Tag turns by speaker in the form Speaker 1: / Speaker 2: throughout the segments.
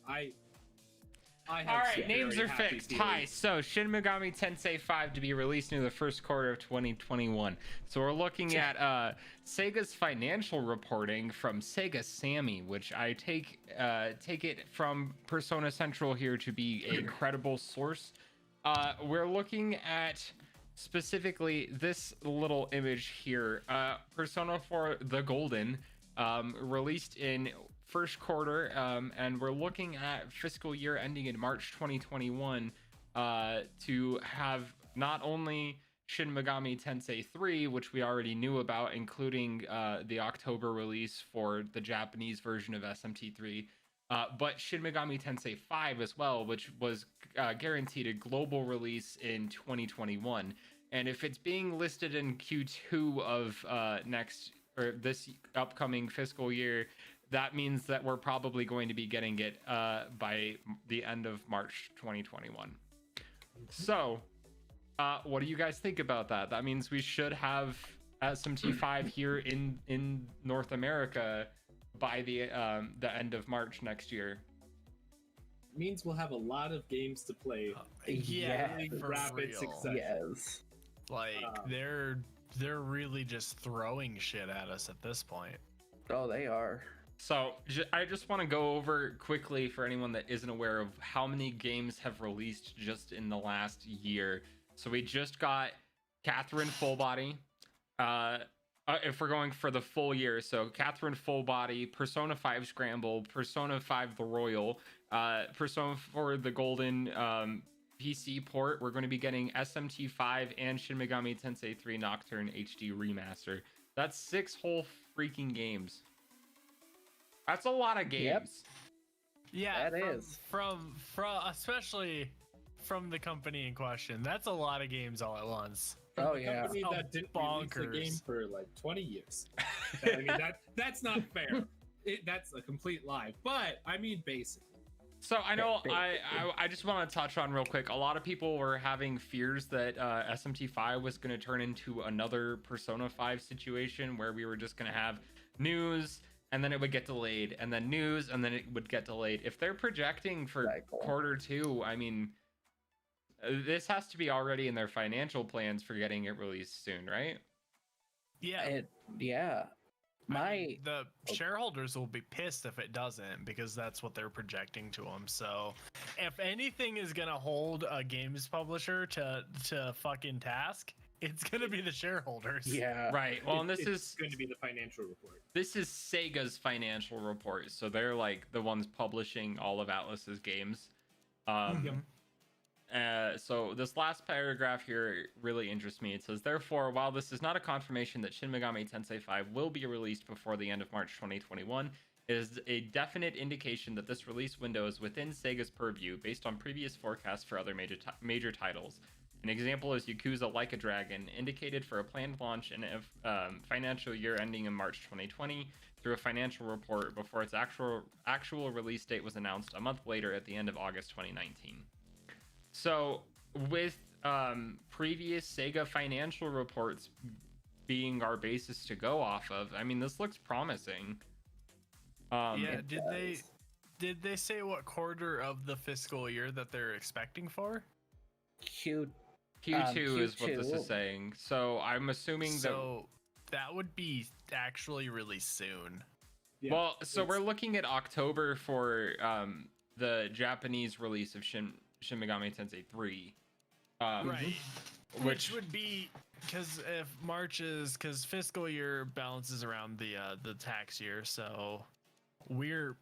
Speaker 1: I have
Speaker 2: All right,
Speaker 1: some
Speaker 2: names
Speaker 1: very
Speaker 2: are
Speaker 1: happy
Speaker 2: fixed.
Speaker 1: feelings.
Speaker 2: Hi, so Shin Megami Tensei V to be released in the first quarter of 2021. So we're looking at Sega's financial reporting from Sega Sammy, which I take it from Persona Central here to be a credible source. We're looking at specifically this little image here. Persona 4 The Golden, released in first quarter, and we're looking at fiscal year ending in March 2021 to have not only Shin Megami Tensei 3, which we already knew about, including the October release for the Japanese version of SMT 3, but Shin Megami Tensei 5 as well, which was guaranteed a global release in 2021. And if it's being listed in Q2 of this upcoming fiscal year, that means that we're probably going to be getting it by the end of March 2021. So, what do you guys think about that? That means we should have SMT 5 here in North America by the end of March next year.
Speaker 1: It means we'll have a lot of games to play.
Speaker 3: Yeah,
Speaker 1: in
Speaker 3: for
Speaker 1: rapid
Speaker 3: real.
Speaker 1: succession.
Speaker 3: Yes. Like they're really just throwing shit at us at this point.
Speaker 4: Oh, they are.
Speaker 2: So I just want to go over quickly for anyone that isn't aware of how many games have released just in the last year. So we just got Catherine Full Body. If we're going for the full year, so Catherine Full Body, Persona 5 Scramble, Persona 5 The Royal, Persona 4 The Golden PC port. We're going to be getting SMT 5 and Shin Megami Tensei 3 Nocturne HD Remaster. That's 6 whole freaking games. That's a lot of games.
Speaker 4: Yep.
Speaker 3: Yeah,
Speaker 4: That is.
Speaker 3: from especially from the company in question. That's a lot of games all at once.
Speaker 4: Oh
Speaker 1: The
Speaker 4: yeah.
Speaker 1: company that didn't release the game
Speaker 3: Bonkers.
Speaker 1: for like 20 years. I mean, that's not fair. That's a complete lie. But I mean, basically.
Speaker 2: So I know I just want to touch on real quick. A lot of people were having fears that SMT 5 was going to turn into another Persona 5 situation where we were just going to have news and then it would get delayed, and then news and then it would get delayed. If they're projecting for quarter 2, I mean, this has to be already in their financial plans for getting it released soon, right?
Speaker 3: Yeah.
Speaker 4: Yeah.
Speaker 3: The shareholders will be pissed if it doesn't, because that's what they're projecting to them. So if anything is gonna hold a games publisher to fucking task, it's gonna be the shareholders.
Speaker 4: Yeah.
Speaker 2: Right. Well, and this
Speaker 1: It's
Speaker 2: is
Speaker 1: going to be the financial report.
Speaker 2: this is Sega's financial report, so they're like the ones publishing all of Atlus's games. So this last paragraph here really interests me. It says, therefore, while this is not a confirmation that Shin Megami Tensei 5 will be released before the end of March 2021, it is a definite indication that this release window is within Sega's purview based on previous forecasts for other major titles. An example is Yakuza Like a Dragon, indicated for a planned launch in a financial year ending in March 2020 through a financial report before its actual release date was announced a month later at the end of August 2019. So with previous Sega financial reports being our basis to go off of, I mean, this looks promising.
Speaker 3: Did they say what quarter of the fiscal year that they're expecting for?
Speaker 2: Q2 is what this is saying. So I'm assuming
Speaker 3: that would be actually really soon.
Speaker 1: Yeah,
Speaker 2: well, so we're looking at October for the Japanese release of Shin Megami Tensei 3.
Speaker 3: Right. Which would be because if March is because fiscal year balances around the tax year, so we're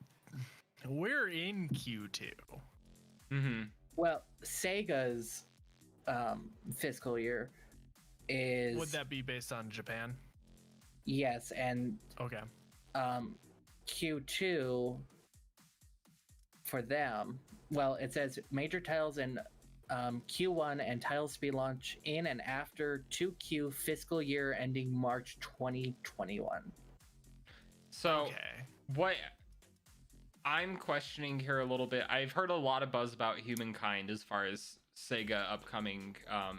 Speaker 3: in Q2.
Speaker 2: Mm-hmm.
Speaker 4: Well, Sega's fiscal year is.
Speaker 3: Would that be based on Japan?
Speaker 4: Yes, and
Speaker 3: Okay.
Speaker 4: Q2 for them. Well, it says major titles in Q1 and titles to be launched in and after 2Q fiscal year ending March 2021.
Speaker 2: So
Speaker 3: Okay.
Speaker 2: what I'm questioning here a little bit, I've heard a lot of buzz about Humankind as far as Sega upcoming,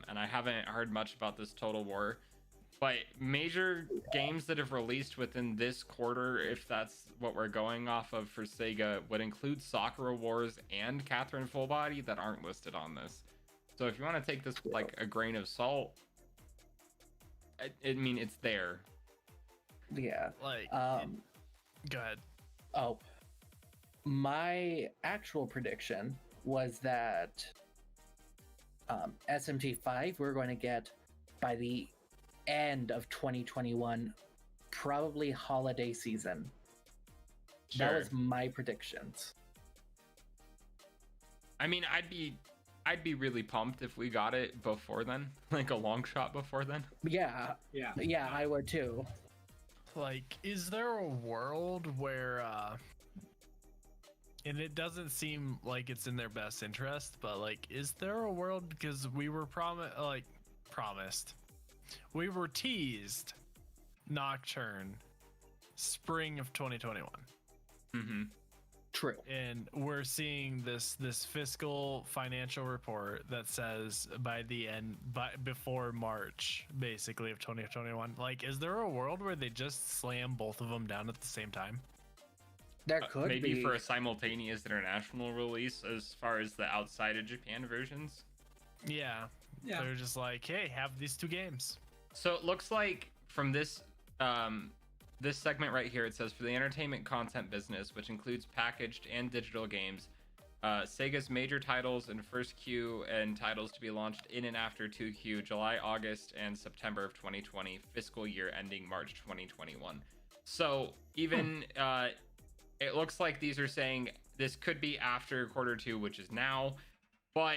Speaker 2: and I haven't heard much about this Total War But major games that have released within this quarter, if that's what we're going off of for Sega, would include Sakura Wars and Catherine Full Body that aren't listed on this. So if you want to take this with like a grain of salt, I mean, it's there.
Speaker 4: Yeah.
Speaker 3: Like, go ahead.
Speaker 4: Oh, my actual prediction was that SMT 5 we're going to get by the end of 2021, probably holiday season.
Speaker 2: Sure.
Speaker 4: That was my predictions.
Speaker 2: I mean, I'd be really pumped if we got it before then, like a long shot before then.
Speaker 4: Yeah, I would too.
Speaker 3: Like, is there a world where and it doesn't seem like it's in their best interest, but like, is there a world, because we were promised, we were teased Nocturne spring of 2021.
Speaker 2: Mm-hmm.
Speaker 4: True.
Speaker 3: And we're seeing this fiscal financial report that says before March, basically, of 2021. Like, is there a world where they just slam both of them down at the same time?
Speaker 4: There could
Speaker 2: maybe
Speaker 4: be
Speaker 2: for a simultaneous international release as far as the outside of Japan versions.
Speaker 3: Yeah. They're just like, hey, have these two games.
Speaker 2: So it looks like from this this segment right here, it says for the entertainment content business, which includes packaged and digital games, Sega's major titles in first Q and titles to be launched in and after 2Q, July, August, and September of 2020, fiscal year ending March 2021. So even it looks like these are saying this could be after quarter two, which is now, but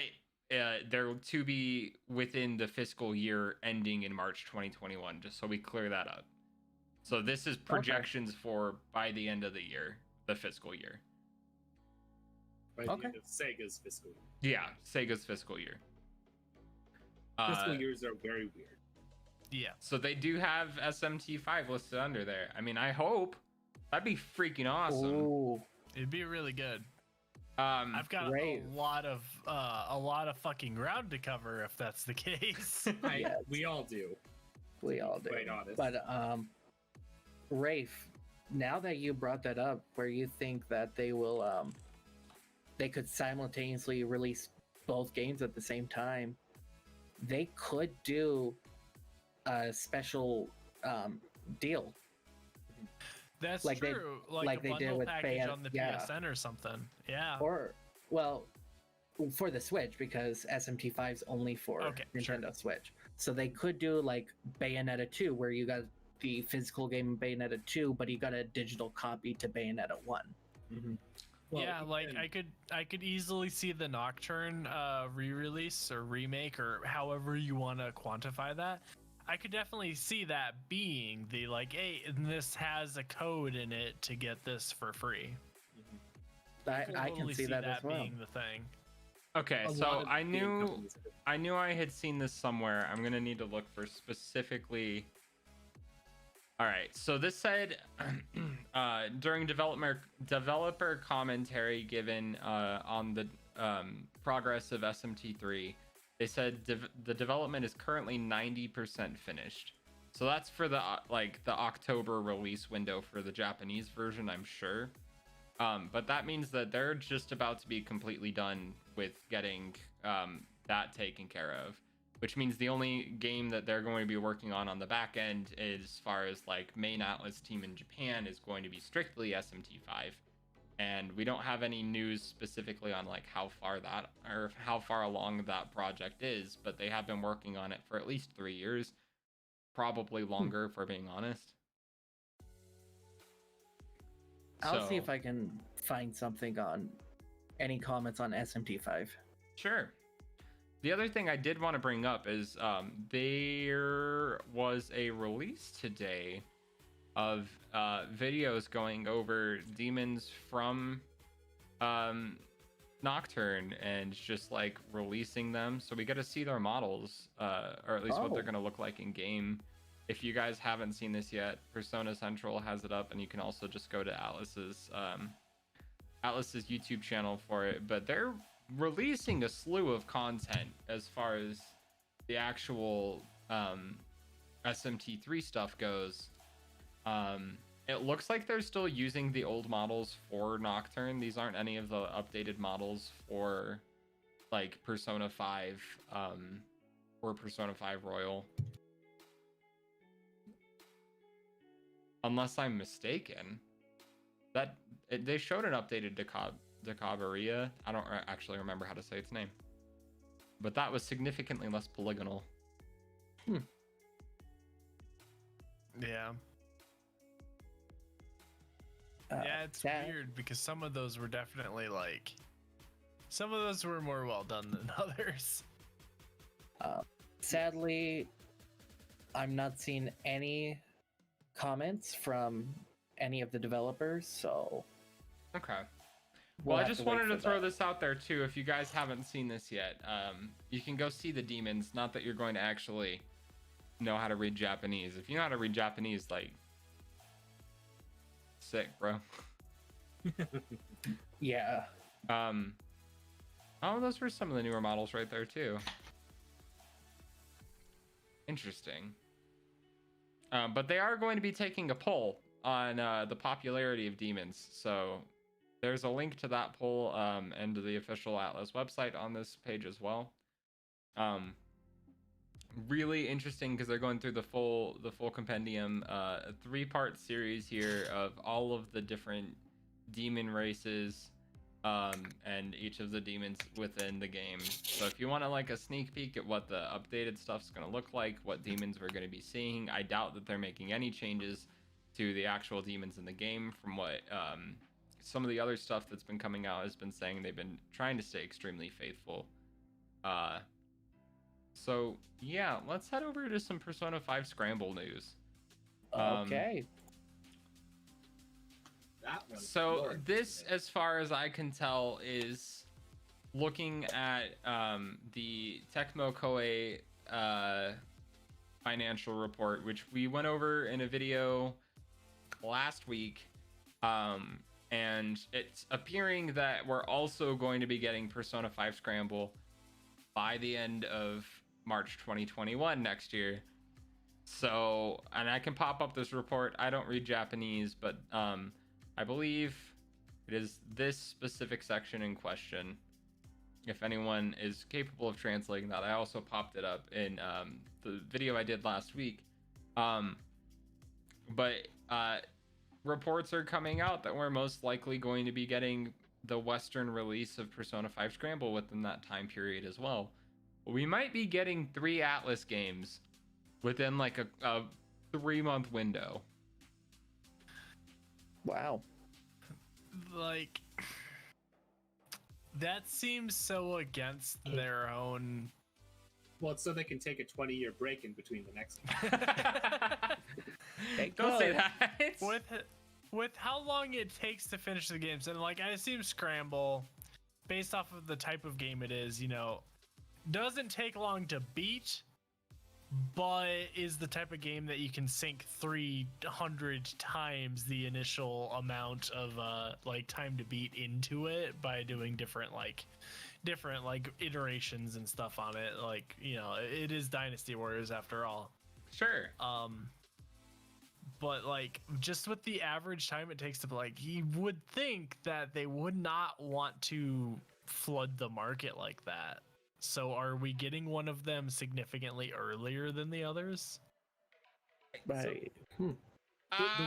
Speaker 2: they're to be within the fiscal year ending in March 2021, just so we clear that up. So this is projections for by the end of the year, the fiscal year.
Speaker 1: By the end of Sega's fiscal year.
Speaker 2: Yeah, Sega's fiscal year.
Speaker 1: Fiscal years are very weird.
Speaker 3: Yeah.
Speaker 2: So they do have SMT 5 listed under there. I mean, I hope. That'd be freaking awesome.
Speaker 4: Ooh.
Speaker 3: It'd be really good.
Speaker 2: I've
Speaker 3: got a lot of fucking ground to cover if that's the case.
Speaker 1: We all do.
Speaker 4: We all do.
Speaker 1: Quite honest.
Speaker 4: But Rafe, now that you brought that up, where you think that they will they could simultaneously release both games at the same time, they could do a special deal.
Speaker 3: That's
Speaker 4: like
Speaker 3: true. Like a
Speaker 4: they
Speaker 3: bundle
Speaker 4: did with
Speaker 3: package on the PSN or something. Yeah.
Speaker 4: Or, well, for the Switch, because SMT 5's only for Nintendo Switch. So they could do like Bayonetta 2, where you got the physical game Bayonetta 2, but you got a digital copy to Bayonetta 1.
Speaker 1: Mm-hmm. Well,
Speaker 3: yeah, like I could easily see the Nocturne re-release or remake, or however you want to quantify that. I could definitely see that being the like, hey, and this has a code in it to get this for free.
Speaker 4: Mm-hmm. I can see that as well.
Speaker 3: Being the thing.
Speaker 2: Okay, so I knew I had seen this somewhere. I'm gonna need to look for specifically. All right, so this said during developer commentary given on the progress of SMT 3, they said the development is currently 90% finished. So that's for the the October release window for the Japanese version, I'm sure. But that means that they're just about to be completely done with getting that taken care of. Which means the only game that they're going to be working on the back end, as far as like main Atlas team in Japan, is going to be strictly SMT 5. And we don't have any news specifically on like how far along that project is, but they have been working on it for at least 3 years, probably longer if we're being honest.
Speaker 4: I'll see if I can find something on any comments on SMT 5.
Speaker 2: Sure. The other thing I did want to bring up is there was a release today of videos going over demons from Nocturne and just like releasing them. So we get to see their models, or at least what they're going to look like in game. If you guys haven't seen this yet, Persona Central has it up, and you can also just go to Atlas's YouTube channel for it. But they're releasing a slew of content as far as the actual SMT III stuff goes, it looks like they're still using the old models for Nocturne. These aren't any of the updated models for like Persona 5 or Persona 5 Royal. Unless I'm mistaken. They showed an updated Decabaria. I don't actually remember how to say its name. But that was significantly less polygonal.
Speaker 3: Yeah. Yeah, it's weird because some of those were definitely like, some of those were more well done than others.
Speaker 4: Sadly, I'm not seeing any comments from any of the developers, so
Speaker 2: Okay.
Speaker 4: we'll
Speaker 2: Well, I
Speaker 4: have
Speaker 2: just
Speaker 4: to wait
Speaker 2: wanted to
Speaker 4: for
Speaker 2: throw
Speaker 4: that.
Speaker 2: this out there too. If you guys haven't seen this yet, you can go see the demons. Not that you're going to actually know how to read Japanese. If you know how to read Japanese, like, sick, bro.
Speaker 4: Yeah.
Speaker 2: Oh, those were some of the newer models right there too. Interesting. But they are going to be taking a poll on the popularity of demons. So there's a link to that poll and to the official Atlas website on this page as well. Really interesting because they're going through the full compendium, a 3-part series here of all of the different demon races and each of the demons within the game. So if you want to like a sneak peek at what the updated stuff's going to look like, what demons we're going to be seeing, I doubt that they're making any changes to the actual demons in the game. From what some of the other stuff that's been coming out has been saying, they've been trying to stay extremely faithful. So yeah, let's head over to some Persona 5 Scramble news.
Speaker 4: Okay.
Speaker 1: That one.
Speaker 2: So
Speaker 1: Lord.
Speaker 2: this, as far as I can tell, is looking at the Tecmo Koei financial report, which we went over in a video last week. And it's appearing that we're also going to be getting Persona 5 Scramble by the end of March 2021 next year. So, and I can pop up this report. I don't read Japanese, but I believe it is this specific section in question. If anyone is capable of translating that, I also popped it up in the video I did last week. But reports are coming out that we're most likely going to be getting the Western release of Persona 5 Scramble within that time period as well. We might be getting 3 Atlas games within like a 3-month window.
Speaker 4: Wow.
Speaker 3: Like, that seems so against their own.
Speaker 1: Well, it's so they can take a 20-year break in between the next one.
Speaker 2: Don't say that.
Speaker 3: With how long it takes to finish the games, and like I assume Scramble, based off of the type of game it is, you know, doesn't take long to beat, but is the type of game that you can sink 300 times the initial amount of like time to beat into it by doing different iterations and stuff on it. Like, you know, it is Dynasty Warriors after all.
Speaker 2: Sure.
Speaker 3: But like, just with the average time it takes to, like, you would think that they would not want to flood the market like that. So are we getting one of them significantly earlier than the others?
Speaker 4: Right.
Speaker 1: The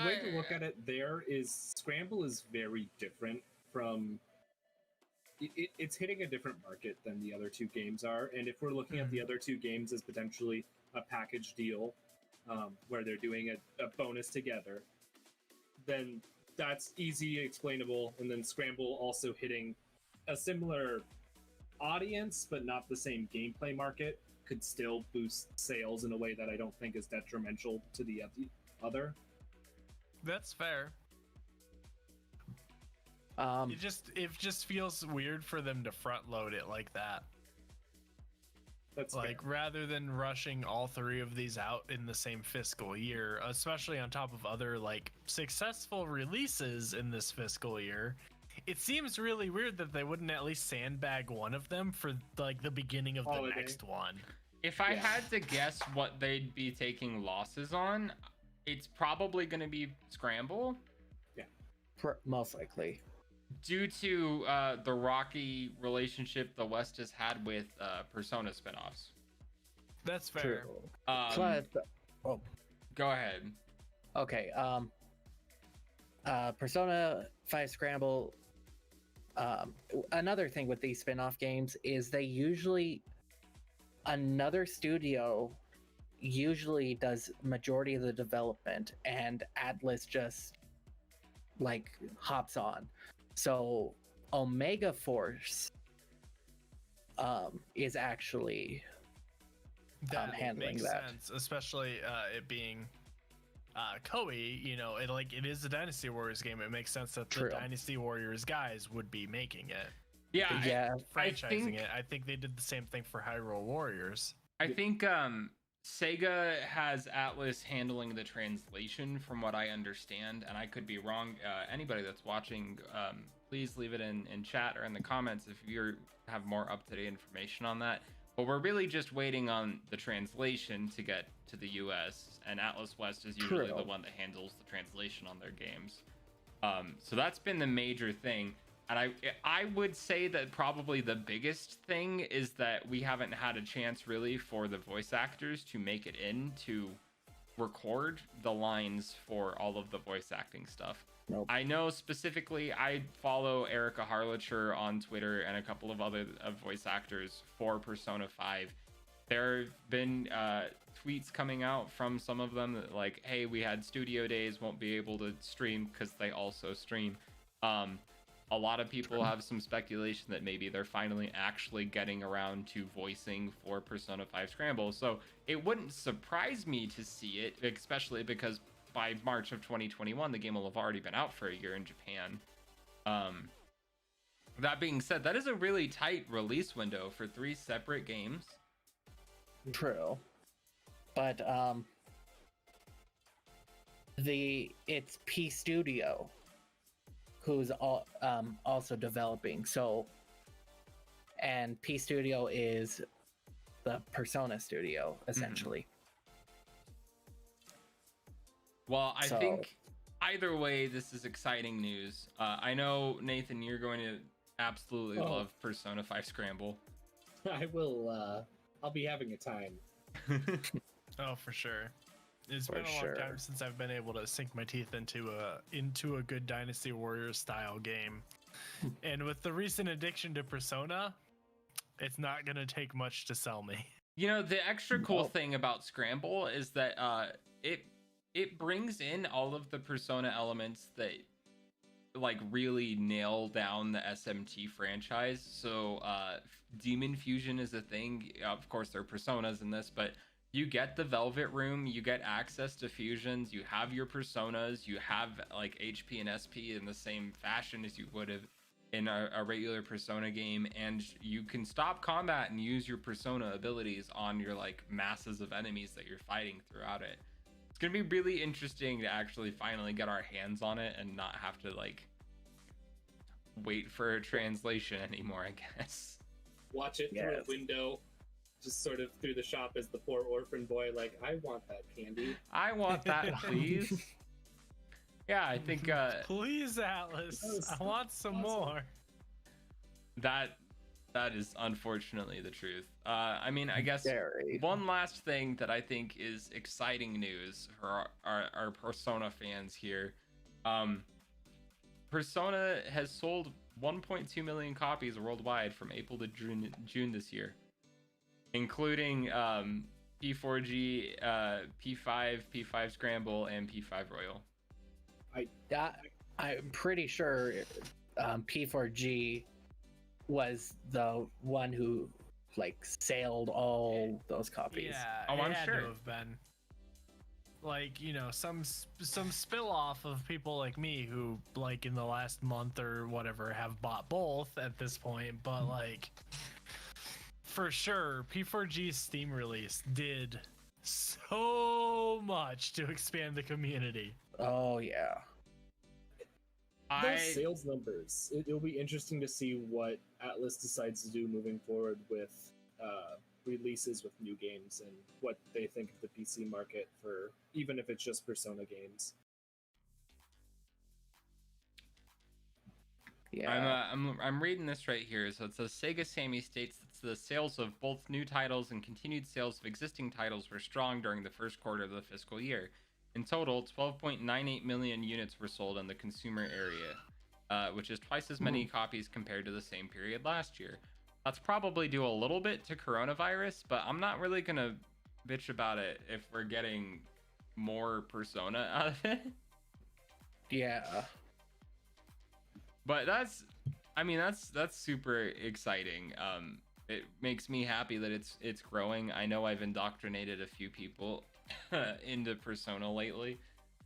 Speaker 1: way to look at it there is Scramble is very different from... It's hitting a different market than the other 2 games are. And if we're looking at the other 2 games as potentially a package deal, where they're doing a bonus together, then that's easy, explainable. And then Scramble also hitting a similar audience, but not the same gameplay market, could still boost sales in a way that I don't think is detrimental to the other.
Speaker 3: That's fair. It just feels weird for them to front load it like that.
Speaker 1: That's
Speaker 3: like
Speaker 1: fair.
Speaker 3: Rather than rushing all 3 of these out in the same fiscal year, especially on top of other like successful releases in this fiscal year. It seems really weird that they wouldn't at least sandbag one of them for like the beginning of
Speaker 1: Holiday.
Speaker 3: the next one.
Speaker 2: If I
Speaker 1: Yeah.
Speaker 2: had to guess what they'd be taking losses on, it's probably going to be Scramble.
Speaker 4: Most likely.
Speaker 2: Due to the rocky relationship the West has had with Persona spinoffs.
Speaker 3: That's fair.
Speaker 4: True.
Speaker 2: Um,
Speaker 4: Plus,
Speaker 2: Go ahead.
Speaker 4: okay. Persona 5 Scramble. Another thing with these spin-off games is another studio usually does majority of the development, and Atlas just like hops on. So Omega Force is actually
Speaker 3: That
Speaker 4: handling
Speaker 3: makes
Speaker 4: that.
Speaker 3: sense, especially it being Koei. You know, it is a Dynasty Warriors game. It makes sense that
Speaker 4: True.
Speaker 3: the Dynasty Warriors guys would be making it,
Speaker 2: Yeah,
Speaker 4: Yeah,
Speaker 3: franchising it. I think they did the same thing for Hyrule Warriors.
Speaker 2: I think Sega has Atlas handling the translation, from what I understand, and I could be wrong. Anybody that's watching, please leave it in chat or in the comments if you have more up-to-date information on that. But we're really just waiting on the translation to get to the US, and Atlas West is usually
Speaker 4: True.
Speaker 2: the one that handles the translation on their games. So that's been the major thing. And I would say that probably the biggest thing is that we haven't had a chance really for the voice actors to make it in to record the lines for all of the voice acting stuff.
Speaker 4: Nope.
Speaker 2: I know specifically I follow Erica Harlacher on Twitter and a couple of other voice actors for Persona 5. There have been tweets coming out from some of them that like, hey, we had studio days, won't be able to stream because they also stream. A lot of people have some speculation that maybe they're finally actually getting around to voicing for Persona 5 Scramble. So it wouldn't surprise me to see it, especially because by March of 2021, the game will have already been out for a year in Japan. That being said, that is a really tight release window for 3 separate games.
Speaker 4: True. But it's P Studio who's also developing. So, and P Studio is the Persona studio essentially.
Speaker 2: Well, I
Speaker 4: So-
Speaker 2: think either way, this is exciting news. I know, Nathan, you're going to absolutely love Persona 5 Scramble.
Speaker 1: I will. I'll be having a time.
Speaker 3: Oh, for sure. It's
Speaker 4: For
Speaker 3: been a long
Speaker 4: sure.
Speaker 3: time since I've been able to sink my teeth into a good Dynasty Warriors style game. And with the recent addiction to Persona, it's not gonna take much to sell me.
Speaker 2: You know, the extra cool
Speaker 4: Nope.
Speaker 2: thing about Scramble is that it brings in all of the Persona elements that like really nail down the SMT franchise. So Demon Fusion is a thing. Of course, there are Personas in this, but you get the Velvet Room, you get access to fusions, you have your Personas, you have like HP and SP in the same fashion as you would have in a regular Persona game, and you can stop combat and use your Persona abilities on your like masses of enemies that you're fighting throughout it. It's gonna be really interesting to actually finally get our hands on it and not have to like wait for a translation anymore, I guess.
Speaker 1: Watch it through a window, just sort of through the shop as the poor orphan boy, like, I want that candy.
Speaker 2: I want that, please. Yeah, I think
Speaker 3: Please, Atlas,
Speaker 1: That was
Speaker 3: I want some
Speaker 1: awesome.
Speaker 3: more.
Speaker 2: that is unfortunately the truth. I mean, I guess
Speaker 4: Very.
Speaker 2: one last thing that I think is exciting news for our Persona fans here. Persona has sold 1.2 million copies worldwide from April to June this year, including P4G, P5, P5 Scramble, and P5 Royal.
Speaker 4: I'm pretty sure P4G was the one who like sailed all those copies.
Speaker 3: Yeah,
Speaker 2: Oh,
Speaker 3: it
Speaker 2: I'm
Speaker 3: had
Speaker 2: sure.
Speaker 3: to have been. Like, you know, some spill off of people like me who, like, in the last month or whatever, have bought both at this point. But like, for sure, P4G's Steam release did so much to expand the community.
Speaker 4: Oh yeah.
Speaker 1: Those sales numbers, it'll be interesting to see what Atlas decides to do moving forward with releases with new games and what they think of the PC market for, even if it's just Persona games.
Speaker 4: Yeah.
Speaker 2: I'm reading this right here. So it says Sega Sammy states that the sales of both new titles and continued sales of existing titles were strong during the first quarter of the fiscal year. In total, 12.98 million units were sold in the consumer area, which is twice as many copies compared to the same period last year. That's probably due a little bit to coronavirus, but I'm not really gonna bitch about it if we're getting more Persona out of it.
Speaker 4: Yeah.
Speaker 2: But that's super exciting. It makes me happy that it's growing. I know I've indoctrinated a few people into Persona lately,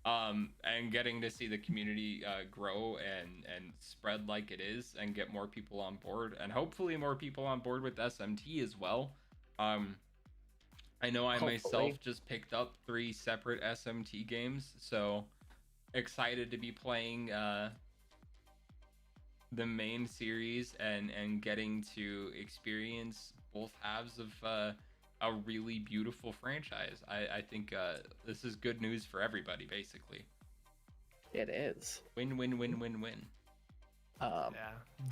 Speaker 2: and getting to see the community grow and spread like it is, and get more people on board, and hopefully more people on board with SMT as well. I know I myself just picked up 3 separate SMT games, so excited to be playing the main series and getting to experience both halves of a really beautiful franchise. I think this is good news for everybody, basically.
Speaker 4: It is.
Speaker 2: Win, win, win, win, win.
Speaker 3: Yeah,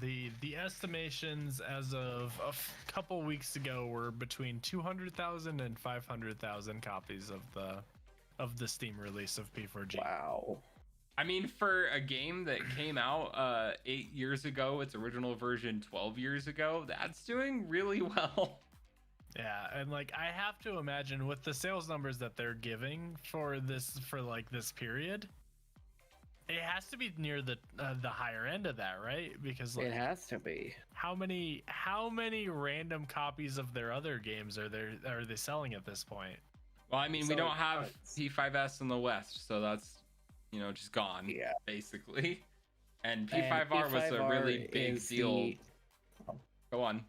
Speaker 3: the estimations as of a couple weeks ago were between 200,000 and 500,000 copies of the Steam release of P4G.
Speaker 4: Wow.
Speaker 2: I mean, for a game that came out 8 years ago, its original version 12 years ago, that's doing really well.
Speaker 3: Yeah, and like I have to imagine with the sales numbers that they're giving for this period, it has to be near the higher end of that, right? Because like,
Speaker 4: it has to be.
Speaker 3: How many random copies of their other games are they selling at this point?
Speaker 2: Well, I mean, we don't have P5S in the West, so that's, just gone, basically. And P5R was a really big deal. Go on.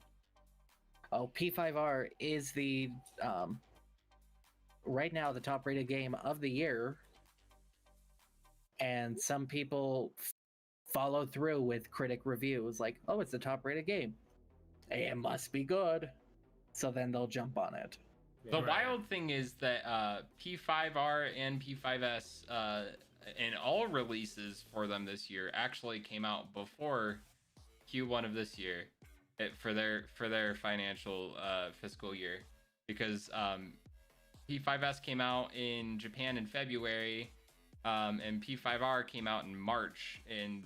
Speaker 4: Oh, P5R is the right now the top rated game of the year, and some people follow through with critic reviews like, oh, it's the top rated game, it must be good, so then they'll jump on it.
Speaker 2: The wild thing is that P5R and P5S and all releases for them this year actually came out before Q1 of this year for their financial fiscal year, because P5S came out in Japan in February, and P5R came out in March in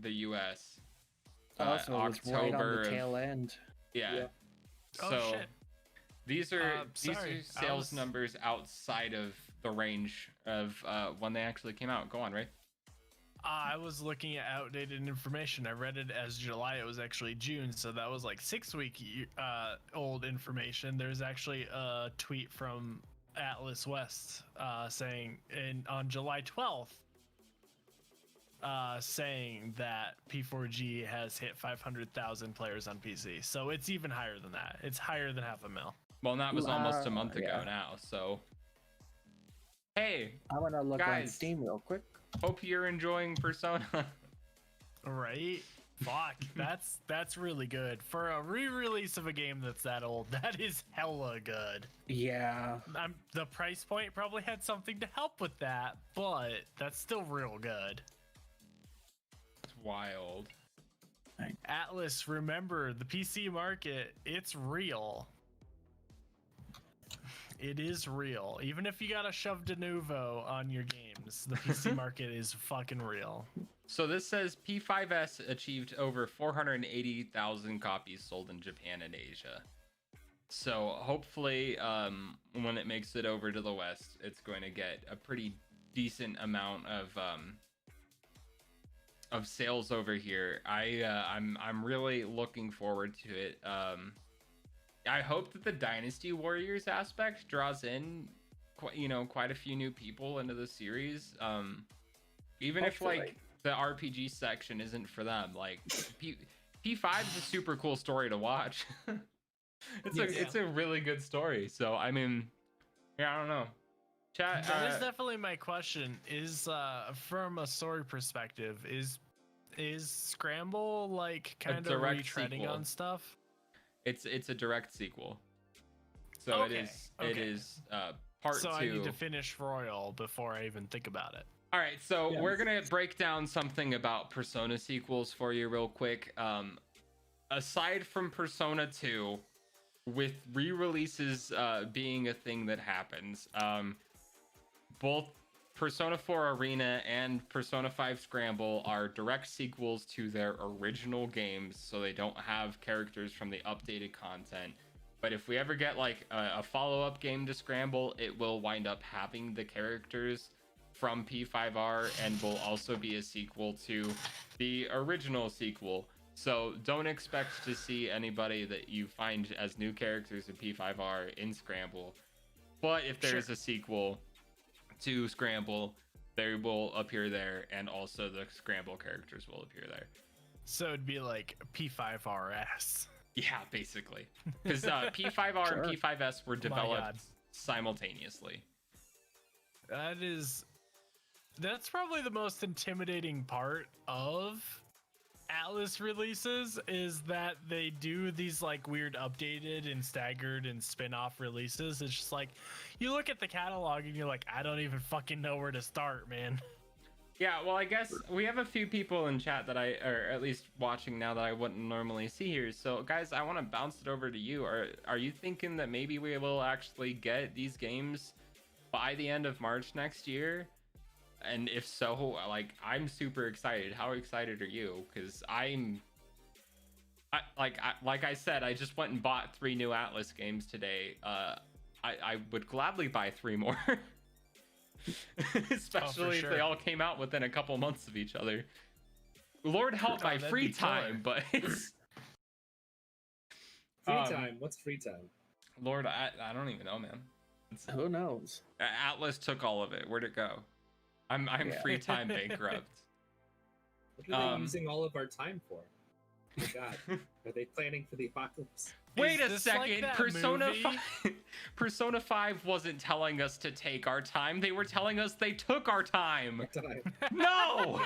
Speaker 2: the US.
Speaker 4: So it was right on the tail end.
Speaker 2: Yeah.
Speaker 3: Oh, shit.
Speaker 2: These are sales numbers outside of the range of when they actually came out. Go on, Ray.
Speaker 3: I was looking at outdated information. I read it as July. It was actually June, so that was like 6-week old information. There's actually a tweet from Atlas West saying on July 12th, saying that P4G has hit 500,000 players on PC. So it's even higher than that. It's higher than 500,000.
Speaker 2: Well, and that was almost a month ago now, so... Hey,
Speaker 4: I'm gonna look
Speaker 2: guys,
Speaker 4: on Steam real quick.
Speaker 2: Hope you're enjoying Persona.
Speaker 3: Right? Fuck, that's really good. For a re-release of a game that's that old, that is hella good.
Speaker 4: Yeah.
Speaker 3: The price point probably had something to help with that, but that's still real good.
Speaker 2: It's wild.
Speaker 3: Atlas, remember, the PC market, it's real. It is real. Even if you gotta shove de novo on your games, the PC market is fucking real.
Speaker 2: So this says P5S achieved over 480,000 copies sold in Japan and Asia. So hopefully, when it makes it over to the West, it's going to get a pretty decent amount of sales over here. I'm really looking forward to it. I hope that the Dynasty Warriors aspect draws in quite a few new people into the series. Even
Speaker 4: Hopefully.
Speaker 2: if like the RPG section isn't for them, like P5 is a super cool story to watch. It's a really good story. So I mean, yeah, I don't know. Chat.
Speaker 3: That is definitely my question. Is from a story perspective, is Scramble like kind of retreading on stuff?
Speaker 2: It's a direct sequel. So
Speaker 3: Okay,
Speaker 2: it
Speaker 3: okay.
Speaker 2: is part
Speaker 3: So
Speaker 2: 2.
Speaker 3: I need to finish Royal before I even think about it.
Speaker 2: All right, so
Speaker 1: Yeah.
Speaker 2: we're gonna break down something about Persona sequels for you real quick. Aside from Persona 2, with re-releases being a thing that happens, both Persona 4 Arena and Persona 5 Scramble are direct sequels to their original games, so they don't have characters from the updated content. But if we ever get like a follow-up game to Scramble, it will wind up having the characters from P5R and will also be a sequel to the original sequel. So don't expect to see anybody that you find as new characters in P5R in Scramble. But if there's a sequel to Scramble, they will appear there, and also the Scramble characters will appear there.
Speaker 3: So it'd be like P5RS.
Speaker 2: Yeah, basically. Because P5R and P5S were developed simultaneously.
Speaker 3: That's probably the most intimidating part of Atlas releases, is that they do these like weird updated and staggered and spin-off releases. It's just like you look at the catalog and you're like, I don't even fucking know where to start, man.
Speaker 2: Yeah, well, I guess we have a few people in chat that or at least watching now, that I wouldn't normally see here. So guys, I want to bounce it over to you. Are you thinking that maybe we will actually get these games by the end of March next year? And if so, like, I'm super excited. How excited are you? Because like I said, I just went and bought 3 new Atlas games today. I would gladly buy 3 more. Especially if they all came out within a couple months of each other. Lord help my free time, but it's
Speaker 1: free time. What's free time?
Speaker 2: Lord, I don't even know, man.
Speaker 4: Who knows?
Speaker 2: Atlas took all of it. Where'd it go? I'm free time bankrupt.
Speaker 1: What are they using all of our time for? Oh my God, are they planning for the apocalypse?
Speaker 2: Wait a second, like Persona 5 wasn't telling us to take our time. They were telling us they took our time. No!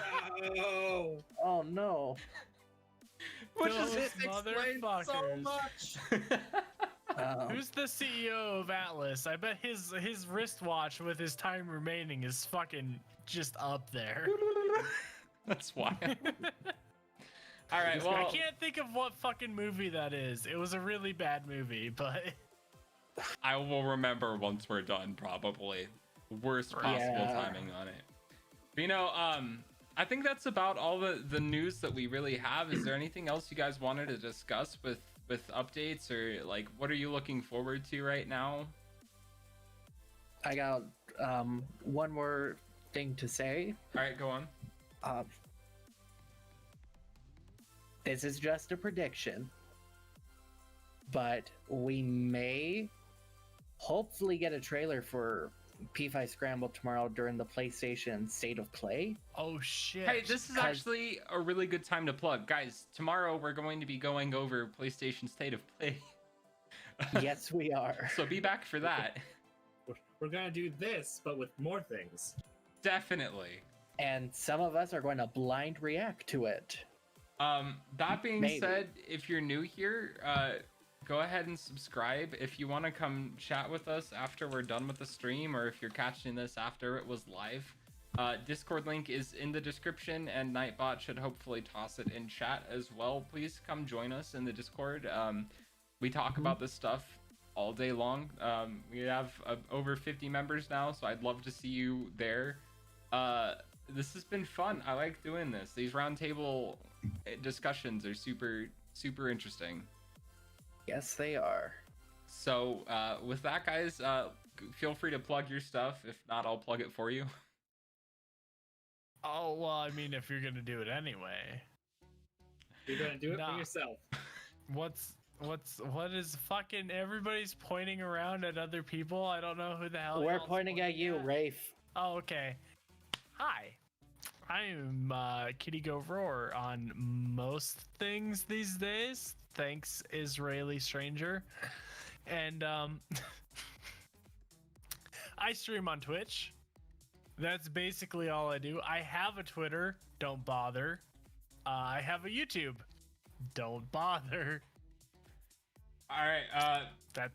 Speaker 1: No!
Speaker 4: Oh no.
Speaker 2: Which is
Speaker 3: motherfuckers.
Speaker 1: So much.
Speaker 3: Who's the CEO of Atlas? I bet his wristwatch with his time remaining is fucking just up there.
Speaker 2: That's wild. All right, well,
Speaker 3: I can't think of what fucking movie that is. It was a really bad movie, but
Speaker 2: I will remember once we're done, probably. Worst possible timing on it. But, you know, I think that's about all the news that we really have. Is there anything else you guys wanted to discuss with updates, or like what are you looking forward to right now?
Speaker 4: I got one more thing to say.
Speaker 2: All right, go on.
Speaker 4: This is just a prediction, but we may hopefully get a trailer for P5 Scramble tomorrow during the PlayStation State of Play.
Speaker 3: Oh shit.
Speaker 2: Hey, this is actually a really good time to plug. Guys, tomorrow we're going to be going over PlayStation State of Play.
Speaker 4: Yes, we are.
Speaker 2: So be back for that.
Speaker 1: We're gonna do this, but with more things.
Speaker 2: Definitely.
Speaker 4: And some of us are going to blind react to it.
Speaker 2: That being said, if you're new here, go ahead and subscribe. If you want to come chat with us after we're done with the stream, or if you're catching this after it was live, Discord link is in the description, and Nightbot should hopefully toss it in chat as well. Please come join us in the Discord. We talk about this stuff all day long. We have over 50 members now, so I'd love to see you there. This has been fun. I like doing this. These roundtable discussions are super interesting.
Speaker 4: Yes, they are.
Speaker 2: So with that, guys, feel free to plug your stuff. If not, I'll plug it for you.
Speaker 3: Oh, well, I mean, if you're gonna do it anyway,
Speaker 1: you're gonna do it for yourself.
Speaker 3: What is fucking everybody's pointing around at other people? I don't know who the hell.
Speaker 4: We're pointing at you, Rafe.
Speaker 3: Oh, okay. Hi, I'm Kitty Go Roar on most things these days. Thanks, Israeli stranger. And I stream on Twitch. That's basically all I do. I have a Twitter. Don't bother. I have a YouTube. Don't bother.
Speaker 2: All right.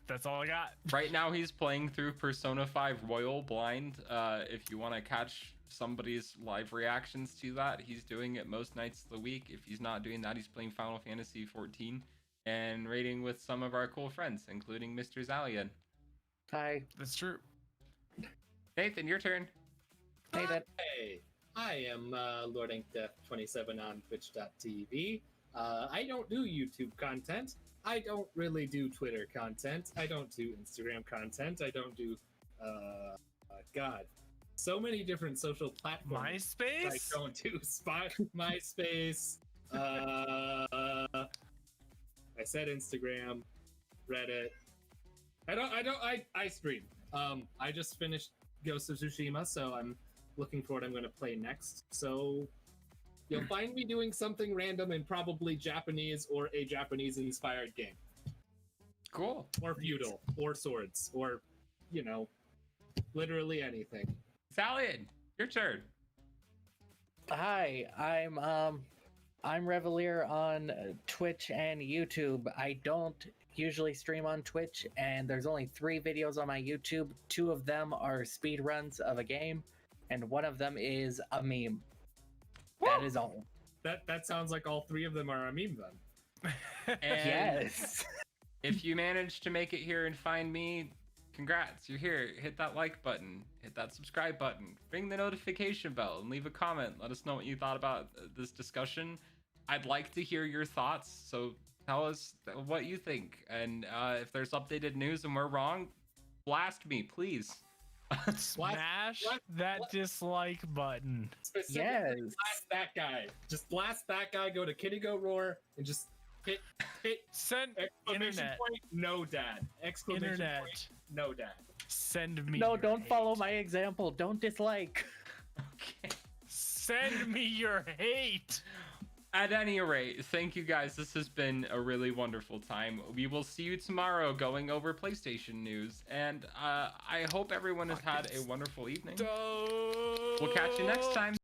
Speaker 3: That's all I got.
Speaker 2: Right now he's playing through Persona 5 Royal Blind. If you want to catch somebody's live reactions to that, he's doing it most nights of the week. If he's not doing that, he's playing Final Fantasy 14 and raiding with some of our cool friends, including Mr. Zalian.
Speaker 4: Hi.
Speaker 3: That's true.
Speaker 2: Nathan, your turn.
Speaker 4: Nathan.
Speaker 1: Hey, I am Lord Inkdeath 27 on Twitch.tv. I don't do YouTube content. I don't really do Twitter content. I don't do Instagram content. I don't do, God, so many different social platforms.
Speaker 3: MySpace?
Speaker 1: I don't do MySpace. I said Instagram, Reddit. I stream. I just finished Ghost of Tsushima, so I'm looking for what I'm going to play next. So you'll find me doing something random and probably Japanese or a Japanese-inspired game.
Speaker 2: Cool.
Speaker 1: Or feudal, or swords, or, you know, literally anything.
Speaker 2: Zalian, your turn.
Speaker 4: Hi, I'm Revelier on Twitch and YouTube. I don't usually stream on Twitch, and there's only 3 videos on my YouTube. 2 of them are speed runs of a game, and 1 of them is a meme. That is all.
Speaker 1: That sounds like all 3 of them are a meme then.
Speaker 2: And
Speaker 4: Yes.
Speaker 2: if you manage to make it here and find me, congrats, you're here. Hit that like button, hit that subscribe button, ring the notification bell, and leave a comment. Let us know what you thought about this discussion. I'd like to hear your thoughts, so tell us what you think. And if there's updated news and we're wrong, blast me, please.
Speaker 3: Smash that dislike button.
Speaker 1: Specifically,
Speaker 4: Yes.
Speaker 1: blast that guy. Just blast that guy, go to Kitty Roar, and just hit
Speaker 3: Send
Speaker 1: exclamation
Speaker 3: internet.
Speaker 1: point, no dad. Exclamation
Speaker 3: Internet.
Speaker 1: point, no dad.
Speaker 3: Send me.
Speaker 4: No,
Speaker 3: your
Speaker 4: don't
Speaker 3: hate.
Speaker 4: follow my example. Don't dislike.
Speaker 2: Okay.
Speaker 3: Send me your hate.
Speaker 2: At any rate, thank you guys. This has been a really wonderful time. We will see you tomorrow going over PlayStation news. And I hope everyone has had a wonderful evening. We'll catch you next time.